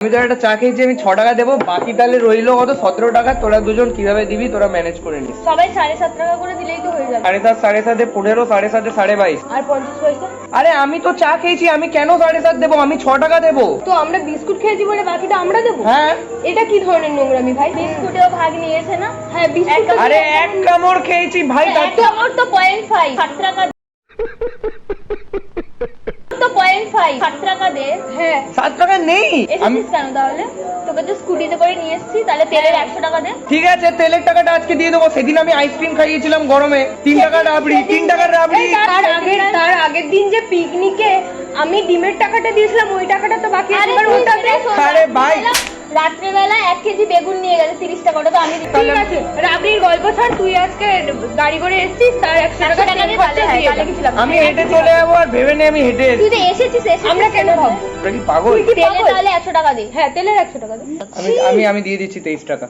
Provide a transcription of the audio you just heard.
আমি তোর একটা চা খেয়েছি, আমি 6 টাকা দেবো, বাকি তাহলে রইলো কত 17 টাকা। তোরা দুজন কিভাবে দিবি তোরা ম্যানেজ করে নিস। সবাই 7.5 টাকা করে দিলেই তো হয়ে যাবে। 7.5 7.5 15 7.5 22.5 আর 50 পয়সা। আরে আমি তো চা খেয়েছি, আমি কেন 7.5 দেবো? আমি 6 টাকা দেবো। তো আমরা বিস্কুট খেয়েছি বলে বাকিটা আমরা দেবো? হ্যাঁ। এটা কি ধরনের নোংরামি ভাই? বিস্কুটেও ভাগ নিয়েছে না? হ্যাঁ বিস্কুট। আরে এক কামড় খেয়েছি ভাই, তার এক কামড় তো 0.5 7 টাকা তো 0.5 7 টাকা দে। হ্যাঁ 7 টাকা নেই। আমি এসেছিস কেন তাহলে? তোকে তো স্কুটিতে করে নিয়ে এসেছি, তাহলে তেলের 100 টাকা দে। ঠিক আছে, তেলের টাকাটা আজকে দিয়ে দেবো। সেদিন আমি আইসক্রিম খাইয়েছিলাম গরমে, 3 টাকার রাবড়ি, 3 টাকার রাবড়ি। তার আগের দিন যে পিকনিকে আমি ডিমের টাকাটা দিয়েছিলাম, ওই টাকাটা তো বাকি আছে। এবার ওটাতে আরে ভাই রাত্রেবেলা 1 কেজি বেগুন নিয়ে গেছে 30 টাকা, ওটা তো আমি দিচ্ছি। ঠিক আছে রাবড়ির গল্প ছাড়, তুই আজকে গাড়ি করে এসেছিস, তার 100 টাকা তেল খরচা দিয়ে গেছিলাম। আমি হেঁটে চলে যাবো আর ভেবে নে আমি হেঁটে তুই তো এসেছিস। আমরা কেন ভাববো? তোরা কি পাগল? তেলে তাহলে 100 টাকা দে। হ্যাঁ তেলের 100 টাকা দে। আমি দিয়ে দিচ্ছি 23 টাকা।